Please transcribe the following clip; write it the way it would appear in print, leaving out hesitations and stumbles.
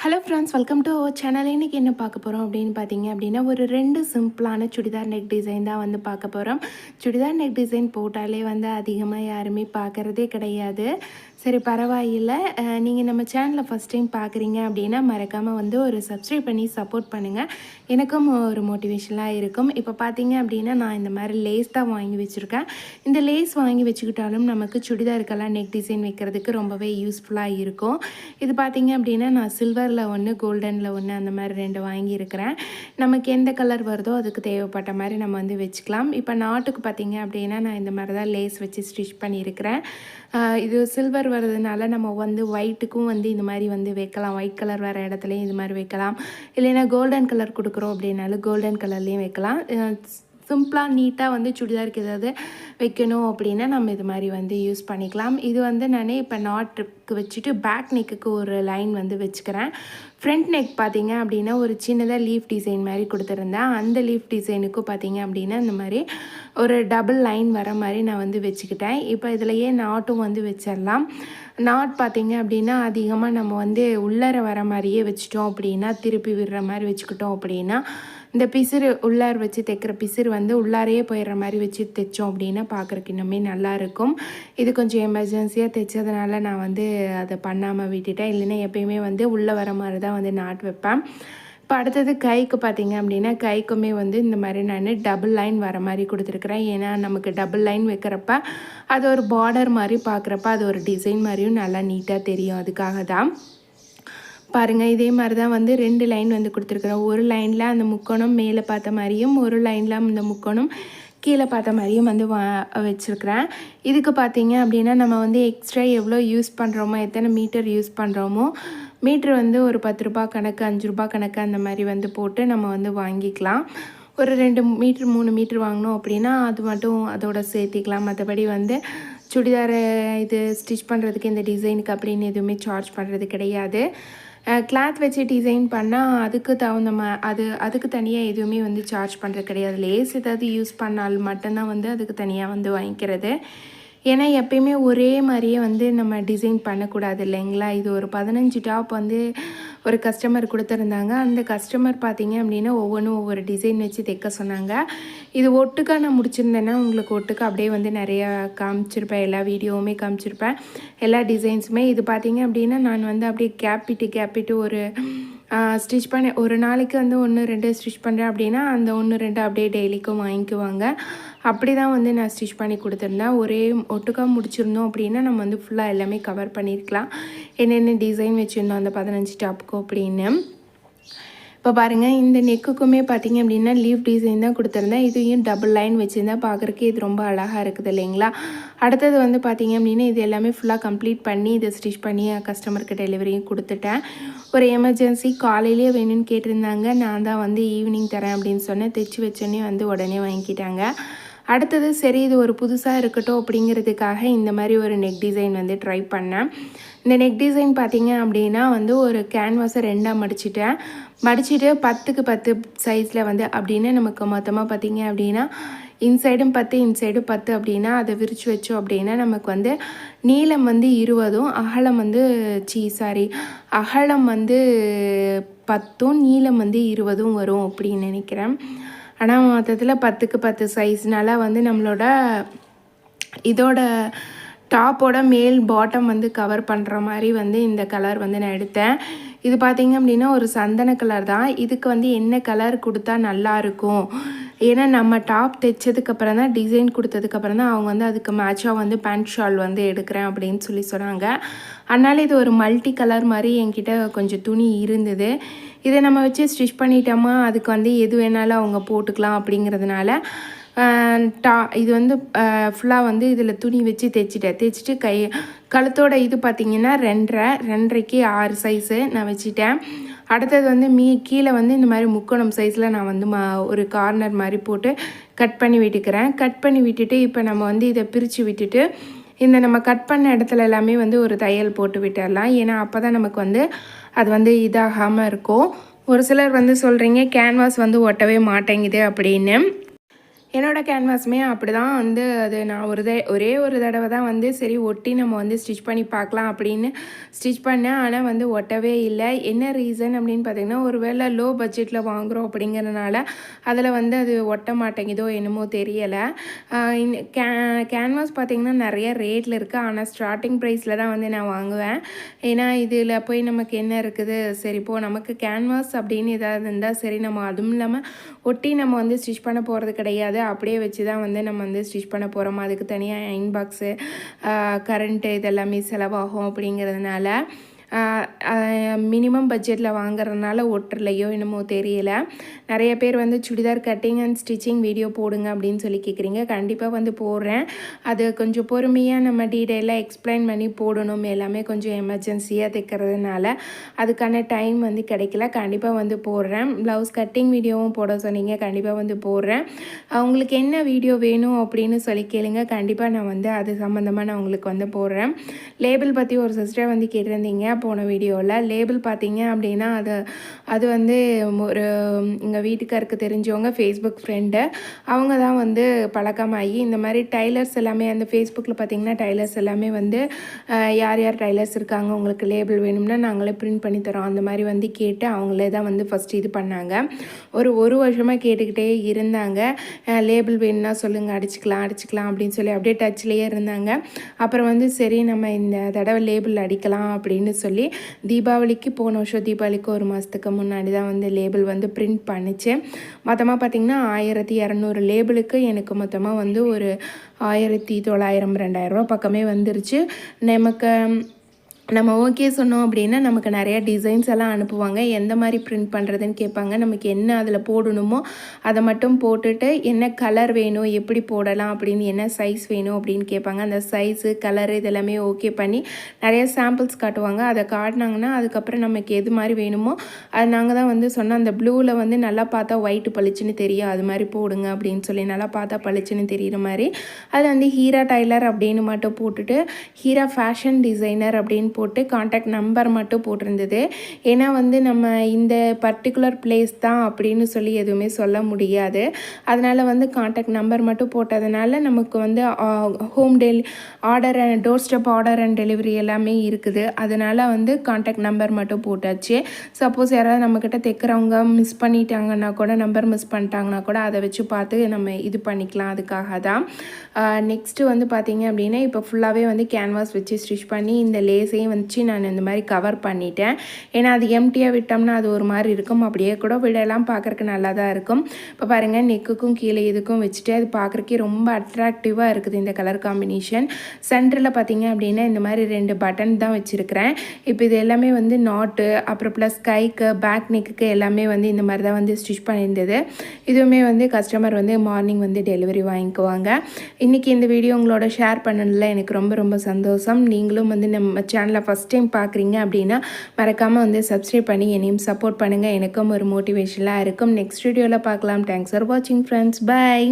Hello friends, welcome to our channel. இன்றைக்கி என்ன பார்க்க போகிறோம் அப்படின்னு பார்த்தீங்க அப்படின்னா, ஒரு 2 சிம்பிளான சுடிதார் நெக் டிசைன் தான் வந்து பார்க்க போகிறோம். சுடிதார் நெக் டிசைன் போட்டாலே வந்து அதிகமாக யாருமே பார்க்குறதே கிடையாது. சரி, பரவாயில்ல. நீங்கள் நம்ம சேனலில் ஃபஸ்ட் டைம் பார்க்குறீங்க அப்படின்னா மறக்காமல் வந்து ஒரு சப்ஸ்கிரைப் பண்ணி சப்போர்ட் பண்ணுங்கள். எனக்கும் ஒரு மோட்டிவேஷனாக இருக்கும். இப்போ பார்த்தீங்க அப்படின்னா நான் இந்த மாதிரி லேஸ் தான் வாங்கி வச்சுருக்கேன். இந்த லேஸ் வாங்கி வச்சுக்கிட்டாலும் நமக்கு சுடிதாருக்கெல்லாம் நெக் டிசைன் வைக்கிறதுக்கு ரொம்பவே யூஸ்ஃபுல்லாக இருக்கும். இது பார்த்தீங்க அப்படின்னா நான் சில்வரில் ஒன்று, கோல்டனில் ஒன்று, அந்த மாதிரி 2 வாங்கியிருக்கிறேன். நமக்கு எந்த கலர் வருதோ அதுக்கு தேவைப்பட்ட மாதிரி நம்ம வந்து வச்சுக்கலாம். இப்போ நாட்டுக்கு பார்த்தீங்க அப்படின்னா நான் இந்த மாதிரி தான் லேஸ் வச்சு ஸ்டிச் பண்ணியிருக்கிறேன். இது சில்வர் வர்றதுனால நம்ம வந்து ஒயிட்டுக்கும் வந்து இந்த மாதிரி வந்து வைக்கலாம். ஒயிட் கலர் வர இடத்துலையும் இது மாதிரி வைக்கலாம். இல்லைன்னா கோல்டன் கலர் கொடுக்குறோம் அப்படின்னாலும் கோல்டன் கலர்லேயும் வைக்கலாம். சிம்பிளாக நீட்டாக வந்து சுடிதாருக்கு ஏதாவது வைக்கணும் அப்படின்னா நம்ம இது மாதிரி வந்து யூஸ் பண்ணிக்கலாம். இது வந்து நான் இப்போ நாட்டுக்கு வச்சுட்டு பேக் நெக்குக்கு ஒரு லைன் வந்து வச்சுக்கிறேன். ஃப்ரண்ட் நெக் பார்த்தீங்க அப்படின்னா ஒரு சின்னதாக லீஃப் டிசைன் மாதிரி கொடுத்துருந்தேன். அந்த லீஃப் டிசைனுக்கும் பார்த்தீங்க அப்படின்னா இந்த மாதிரி ஒரு டபுள் லைன் வர மாதிரி நான் வந்து வச்சுக்கிட்டேன். இப்போ இதுலையே நாட்டும் வந்து வச்சிடலாம். நாட் பார்த்தீங்க அப்படின்னா அதிகமாக நம்ம வந்து உள்ளார வர மாதிரியே வச்சுட்டோம் அப்படின்னா, திருப்பி விடுற மாதிரி வச்சுக்கிட்டோம் அப்படின்னா, இந்த பிசிறு உள்ளார வச்சு தைக்கிற பிசிறு வந்து உள்ளாரையே போயிடுற மாதிரி வச்சு தைச்சோம் அப்படின்னா பார்க்குறக்கு இன்னுமே நல்லாயிருக்கும். இது கொஞ்சம் எமர்ஜென்சியாக தைச்சதுனால நான் வந்து அதை பண்ணாமல் விட்டுட்டேன். இல்லைன்னா எப்பயுமே வந்து உள்ளே வர மாதிரி தான் வந்து நாட் வைப்பேன். இப்போ அடுத்தது கைக்கு பார்த்தீங்க அப்படின்னா கைக்குமே வந்து இந்த மாதிரி நான் டபுள் லைன் வர மாதிரி கொடுத்துருக்குறேன். ஏன்னா நமக்கு டபுள் லைன் வைக்கிறப்ப அது ஒரு பார்டர் மாதிரி பார்க்குறப்ப அது ஒரு டிசைன் மாதிரியும் நல்லா நீட்டாக தெரியும். அதுக்காக தான் பாருங்கள். இதே மாதிரி தான் வந்து 2 லைன் வந்து கொடுத்துருக்குறேன். ஒரு லைனில் அந்த முக்கோணம் மேலே பார்த்த மாதிரியும், ஒரு லைனில் அந்த முக்கோணம் கீழே பார்த்த மாதிரியும் வந்து வச்சுருக்கிறேன். இதுக்கு பார்த்தீங்க அப்படின்னா நம்ம வந்து எக்ஸ்ட்ரா எவ்வளோ யூஸ் பண்ணுறோமோ, எத்தனை மீட்டர் யூஸ் பண்ணுறோமோ, மீட்ரு வந்து ஒரு 10 ரூபா கணக்கு, 5 ரூபா கணக்கு அந்த மாதிரி வந்து போட்டு நம்ம வந்து வாங்கிக்கலாம். ஒரு 2 மீட்ரு 3 மீட்ரு வாங்கினோம் அப்படின்னா அது மட்டும் அதோட சேர்த்திக்கலாம். மற்றபடி வந்து சுடிதாரை இது ஸ்டிச் பண்ணுறதுக்கு இந்த டிசைனுக்கு அப்படின்னு எதுவுமே சார்ஜ் பண்ணுறது கிடையாது. கிளாத் வச்சு டிசைன் பண்ணால் அதுக்கு தகுந்த அதுக்கு தனியாக எதுவுமே வந்து சார்ஜ் பண்ணுறது கிடையாது. லேஸ் ஏதாவது யூஸ் பண்ணால் மட்டும்தான் வந்து அதுக்கு தனியாக வந்து வாங்கிக்கிறது. ஏன்னா எப்பயுமே ஒரே மாதிரியே வந்து நம்ம டிசைன் பண்ணக்கூடாது இல்லைங்களா. இது ஒரு 15 டாப் வந்து ஒரு கஸ்டமர் கொடுத்துருந்தாங்க. அந்த கஸ்டமர் பார்த்தீங்க அப்படின்னா ஒவ்வொன்றும் ஒவ்வொரு டிசைன் வச்சு தைக்க சொன்னாங்க. இது ஒட்டுக்காக நான் முடிச்சிருந்தேன்னா உங்களுக்கு ஒட்டுக்காக அப்படியே வந்து நிறையா காமிச்சிருப்பேன். எல்லா வீடியோவுமே காமிச்சிருப்பேன், எல்லா டிசைன்ஸுமே. இது பார்த்தீங்க அப்படின்னா நான் வந்து அப்படியே கேப்பிட்டு ஒரு ஸ்டிச் பண்ண ஒரு நாளைக்கு வந்து 1 2 ஸ்டிச் பண்ணுறேன் அப்படின்னா அந்த 1 2 அப்படியே டெய்லிக்கும் வாங்கிக்குவாங்க. அப்படி தான் வந்து நான் ஸ்டிச் பண்ணி கொடுத்துருந்தேன். ஒரே ஒட்டுக்காக முடிச்சிருந்தோம் அப்படின்னா நம்ம வந்து ஃபுல்லாக எல்லாமே கவர் பண்ணியிருக்கலாம். என்னென்ன டிசைன் வச்சுருந்தோம் அந்த 15 டாப்புக்கும் அப்படின்னு. இப்போ பாருங்கள், இந்த நெக்குக்குமே பார்த்தீங்க அப்படின்னா லீஃப் டிசைன் தான் கொடுத்துருந்தேன். இதையும் டபுள் லைன் வச்சுருந்தேன். பார்க்குறக்கு இது ரொம்ப அழகாக இருக்குது இல்லைங்களா. அடுத்தது வந்து பார்த்தீங்க அப்படின்னா இது எல்லாமே ஃபுல்லாக கம்ப்ளீட் பண்ணி இதை ஸ்டிச் பண்ணி கஸ்டமருக்கு டெலிவரியும் கொடுத்துட்டேன். ஒரு எமர்ஜென்சி காலையிலேயே வேணும்னு கேட்டிருந்தாங்க. நான் தான் வந்து ஈவினிங் தரேன் அப்படின்னு சொன்னேன். தைச்சி வச்சோன்னே வந்து உடனே வாங்கிக்கிட்டாங்க. அடுத்தது சரி இது ஒரு புதுசாக இருக்கட்டும் அப்படிங்கிறதுக்காக இந்த மாதிரி ஒரு நெக் டிசைன் வந்து ட்ரை பண்ணேன். இந்த நெக் டிசைன் பார்த்தீங்க அப்படின்னா வந்து ஒரு கேன்வாஸை 2ஆக மடிச்சுட்டு 10க்கு 10 சைஸில் வந்து அப்படின்னு நமக்கு மொத்தமாக பார்த்தீங்க அப்படின்னா இன்சைடும் 10 இன்சைடும் 10 அப்படின்னா அதை விரித்து வச்சோம் அப்படின்னா நமக்கு வந்து நீளம் வந்து 20, அகலம் வந்து அகலம் வந்து 10, நீளம் வந்து 20 வரும் அப்படின்னு நினைக்கிறேன். ஆனால் மொத்தத்தில் 10க்கு 10 சைஸ்னால வந்து நம்மளோட இதோட டாப்போட மேல் பாட்டம் வந்து கவர் பண்ணுற மாதிரி வந்து இந்த கலர் வந்து நான் எடுத்தேன். இது பார்த்திங்க அப்படின்னா ஒரு சந்தன கலர் தான். இதுக்கு வந்து என்ன கலர் கொடுத்தா நல்லாயிருக்கும், ஏன்னா நம்ம டாப் தைச்சதுக்கப்புறம் தான் டிசைன் கொடுத்ததுக்கப்புறம் தான் அவங்க வந்து அதுக்கு மேட்சாக வந்து பேண்ட் ஷால் வந்து எடுக்கிறேன் அப்படின்னு சொன்னாங்க. அதனால் இது ஒரு மல்டி கலர் மாதிரி என்கிட்ட கொஞ்சம் துணி இருந்தது. இதை நம்ம வச்சு ஸ்டிச் பண்ணிட்டோமா அதுக்கு வந்து எது வேணாலும் அவங்க போட்டுக்கலாம் அப்படிங்கிறதுனால இது வந்து ஃபுல்லாக வந்து இதில் துணி வச்சு தைச்சிட்டு கழுத்தோட இது பார்த்திங்கன்னா 2.5க்கு 6 சைஸு நான் வச்சுட்டேன். அடுத்தது வந்து கீழே வந்து இந்த மாதிரி முக்கோணம் சைஸில் நான் வந்து ஒரு கார்னர் மாதிரி போட்டு கட் பண்ணி விட்டுக்கிறேன். கட் பண்ணி விட்டுட்டு இப்போ நம்ம வந்து இதை பிரித்து விட்டுட்டு இந்த நம்ம கட் பண்ண இடத்துல எல்லாமே வந்து ஒரு தையல் போட்டு விட்டுடலாம். ஏன்னா அப்போ தான் நமக்கு வந்து அது வந்து இதாகாமல் இருக்கும். ஒரு சிலர் வந்து சொல்கிறீங்க கேன்வாஸ் வந்து ஒட்டவே மாட்டேங்குது அப்படின்னு. என்னோட கேன்வாஸுமே அப்படிதான் வந்து அது நான் ஒரே ஒரு தடவை தான் வந்து சரி ஒட்டி நம்ம வந்து ஸ்டிச் பண்ணி பார்க்கலாம் அப்படின்னு ஸ்டிச் பண்ணேன். ஆனால் வந்து ஒட்டவே இல்லை. என்ன ரீசன் அப்படின்னு பார்த்தீங்கன்னா, ஒரு வேளை லோ பட்ஜெட்டில் வாங்குகிறோம் அப்படிங்கிறதுனால அதில் வந்து அது ஒட்ட மாட்டேங்குதோ என்னமோ தெரியலை. கேன்வாஸ் பார்த்திங்கன்னா நிறைய ரேட்டில் இருக்குது. ஆனால் ஸ்டார்டிங் ப்ரைஸில் தான் வந்து நான் வாங்குவேன். ஏன்னா இதில் போய் நமக்கு என்ன இருக்குது, சரி நமக்கு கேன்வாஸ் அப்படின்னு ஏதாவது இருந்தால் சரி, நம்ம அதுவும் இல்லாமல் ஒட்டி நம்ம வந்து ஸ்டிச் பண்ண போகிறது கிடையாது. அப்படியே வச்சு தான் வந்து நம்ம வந்து ஸ்டிச் பண்ண போகிறோம். அதுக்கு தனியாக அயன் பாக்ஸு, கரண்ட்டு இதெல்லாமே செலவாகும். அப்படிங்கிறதுனால மினிமம் பட்ஜெட்டில் வாங்குறதுனால ஒட்டலையோ என்னமோ தெரியல. நிறைய பேர் வந்து churidar cutting and stitching video போடுங்க அப்படின்னு சொல்லி கேட்குறீங்க. கண்டிப்பாக வந்து போடுறேன். அது கொஞ்சம் பொறுமையாக நம்ம டீட்டெயிலாக எக்ஸ்பிளைன் பண்ணி போடணும். எல்லாமே கொஞ்சம் எமர்ஜென்சியாக தைக்கிறதுனால அதுக்கான டைம் வந்து கிடைக்கல. கண்டிப்பாக வந்து போடுறேன். ப்ளவுஸ் கட்டிங் வீடியோவும் போட சொன்னீங்க, கண்டிப்பாக வந்து போடுறேன். அவங்களுக்கு என்ன வீடியோ வேணும் அப்படின்னு சொல்லி கேளுங்க. கண்டிப்பாக நான் வந்து அது சம்மந்தமாக நான் உங்களுக்கு வந்து போடுறேன். லேபிள் பற்றி ஒரு சிஸ்டர் வந்து கேட்டிருந்தீங்க போன வீடியோவில். லேபிள் பார்த்தீங்க அப்படின்னா அது வந்து ஒரு எங்கள் வீட்டுக்காருக்கு தெரிஞ்சவங்க ஃபேஸ்புக் ஃப்ரெண்டு, அவங்க தான் வந்து பழக்கமாகி இந்த மாதிரி டைலர்ஸ் எல்லாமே அந்த ஃபேஸ்புக்கில் பார்த்திங்கன்னா டைலர்ஸ் எல்லாமே வந்து யார் யார் டைலர்ஸ் இருக்காங்க, உங்களுக்கு லேபிள் வேணும்னா நாங்களே பிரிண்ட் பண்ணி தரோம் அந்த மாதிரி வந்து கேட்டு அவங்களே தான் வந்து ஃபஸ்ட்டு இது பண்ணாங்க. ஒரு வருஷமாக கேட்டுக்கிட்டே இருந்தாங்க. லேபிள் வேணும்னா சொல்லுங்கள், அடிச்சுக்கலாம் அப்படின்னு சொல்லி அப்படியே டச்லேயே இருந்தாங்க. அப்புறம் வந்து சரி நம்ம இந்த தடவை லேபிள் அடிக்கலாம் அப்படின்னு சொல்லி போன வருஷம் தீபாவளிக்கு ஒரு மாதத்துக்கு முன்னாடி தான் வந்து லேபிள் வந்து பிரிண்ட் பண்ணிச்சேன். மொத்தமாக பார்த்திங்கன்னா 1200 லேபிளுக்கு எனக்கு மொத்தமாக வந்து ஒரு 1900-2000 பக்கமே வந்துருச்சு. நம்ம ஓகே சொன்னோம் அப்படின்னா நமக்கு நிறையா டிசைன்ஸ் எல்லாம் அனுப்புவாங்க. எந்த மாதிரி பிரிண்ட் பண்ணுறதுன்னு கேட்பாங்க. நமக்கு என்ன அதில் போடணுமோ அதை மட்டும் போட்டுட்டு என்ன கலர் வேணும், எப்படி போடலாம் அப்படின்னு, என்ன சைஸ் வேணும் அப்படின்னு கேட்பாங்க. அந்த சைஸு கலரு இதெல்லாமே ஓகே பண்ணி நிறைய சாம்பிள்ஸ் காட்டுவாங்க. அதை காட்டினாங்கன்னா அதுக்கப்புறம் நமக்கு எது மாதிரி வேணுமோ அது நாங்கள் தான் வந்து சொன்னோம். அந்த ப்ளூவில் வந்து நல்லா பார்த்தா ஒயிட்டு பளிச்சுன்னு தெரியும், அது மாதிரி போடுங்க அப்படின்னு சொல்லி நல்லா பார்த்தா பளிச்சுன்னு தெரிகிற மாதிரி அது வந்து ஹீரா டைலர் அப்படின்னு மட்டும் போட்டுட்டு ஹீரா ஃபேஷன் டிசைனர் அப்படின்னு போட்டு காண்டாக்ட் நம்பர் மட்டும் போட்டிருந்தது. ஏன்னா வந்து நம்ம இந்த பர்டிகுலர் பிளேஸ் தான் அப்படின்னு சொல்லி எதுவுமே சொல்ல முடியாது. அதனால் வந்து காண்டாக்ட் நம்பர் மட்டும் போட்டதுனால நமக்கு வந்து home order and door step order and delivery எல்லாமே இருக்குது. அதனால் வந்து காண்டாக்ட் நம்பர் மட்டும் போட்டாச்சு. சப்போஸ் யாராவது நம்மக்கிட்ட தைக்கிறவங்க மிஸ் பண்ணிட்டாங்கன்னா கூட, நம்பர் மிஸ் பண்ணிட்டாங்கன்னா கூட அதை வச்சு பார்த்து நம்ம இது பண்ணிக்கலாம். அதுக்காக தான். நெக்ஸ்ட்டு வந்து பார்த்திங்க அப்படின்னா இப்போ ஃபுல்லாகவே வந்து கேன்வாஸ் வச்சு ஸ்டிச் பண்ணி இந்த லேஸையும் வச்சு நான் இந்த மாதிரி கவர் பண்ணிட்டேன். ஏன்னா அது எம்டியாக விட்டோம்னா அது ஒரு மாதிரி இருக்கும். அப்படியே கூட விடலாம், பார்க்குறக்கு நல்லா தான் இருக்கும். இப்போ பாருங்கள், நெக்குக்கும் கீழே இதுக்கும் வச்சுட்டு அது பார்க்குறக்கே ரொம்ப அட்ராக்டிவாக இருக்குது இந்த கலர் காம்பினேஷன். சென்டரில் பார்த்திங்க அப்படின்னா இந்த மாதிரி 2 பட்டன் தான் வச்சுருக்கிறேன். இப்போ இது எல்லாமே வந்து நாட்டு, அப்புறம் ப்ளஸ் கைக்கு பேக் நெக்குக்கு எல்லாமே வந்து இந்த மாதிரி தான் வந்து ஸ்டிச் பண்ணியிருந்தது. இதுவுமே வந்து கஸ்டமர் வந்து மார்னிங் வந்து டெலிவரி வாங்கிக்குவாங்க. இன்றைக்கி இந்த வீடியோ உங்களோட ஷேர் பண்ணதில் எனக்கு ரொம்ப ரொம்ப சந்தோஷம். நீங்களும் வந்து நம்ம சேனலை ஃபஸ்ட் டைம் பார்க்குறீங்க அப்படின்னா மறக்காமல் வந்து சப்ஸ்கிரைப் பண்ணி என்னையும் சப்போர்ட் பண்ணுங்கள். எனக்கும் ஒரு மோட்டிவேஷனாக இருக்கும். நெக்ஸ்ட் வீடியோவில் பார்க்கலாம். தேங்க்ஸ் ஃபார் வாட்சிங் ஃப்ரெண்ட்ஸ். பை.